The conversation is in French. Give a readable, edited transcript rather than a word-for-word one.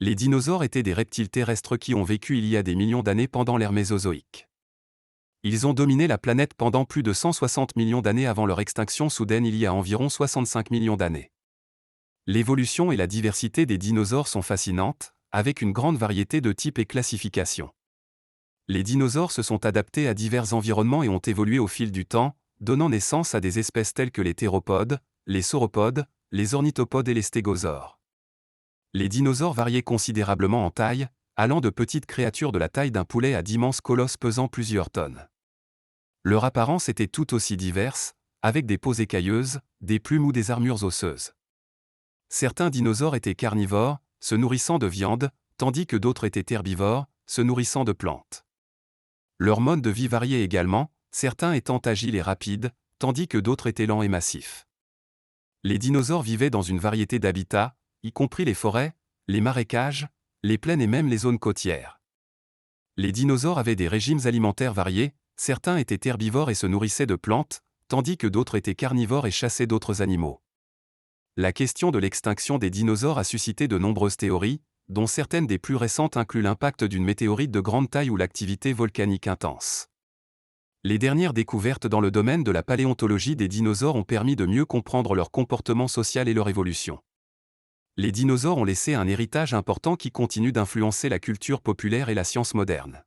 Les dinosaures étaient des reptiles terrestres qui ont vécu il y a des millions d'années pendant l'ère mésozoïque. Ils ont dominé la planète pendant plus de 160 millions d'années avant leur extinction soudaine il y a environ 65 millions d'années. L'évolution et la diversité des dinosaures sont fascinantes, avec une grande variété de types et classifications. Les dinosaures se sont adaptés à divers environnements et ont évolué au fil du temps, donnant naissance à des espèces telles que les théropodes, les sauropodes, les ornithopodes et les stégosaures. Les dinosaures variaient considérablement en taille, allant de petites créatures de la taille d'un poulet à d'immenses colosses pesant plusieurs tonnes. Leur apparence était tout aussi diverse, avec des peaux écailleuses, des plumes ou des armures osseuses. Certains dinosaures étaient carnivores, se nourrissant de viande, tandis que d'autres étaient herbivores, se nourrissant de plantes. Leur mode de vie variait également, certains étant agiles et rapides, tandis que d'autres étaient lents et massifs. Les dinosaures vivaient dans une variété d'habitats, y compris les forêts, les marécages, les plaines et même les zones côtières. Les dinosaures avaient des régimes alimentaires variés, certains étaient herbivores et se nourrissaient de plantes, tandis que d'autres étaient carnivores et chassaient d'autres animaux. La question de l'extinction des dinosaures a suscité de nombreuses théories, dont certaines des plus récentes incluent l'impact d'une météorite de grande taille ou l'activité volcanique intense. Les dernières découvertes dans le domaine de la paléontologie des dinosaures ont permis de mieux comprendre leur comportement social et leur évolution. Les dinosaures ont laissé un héritage important qui continue d'influencer la culture populaire et la science moderne.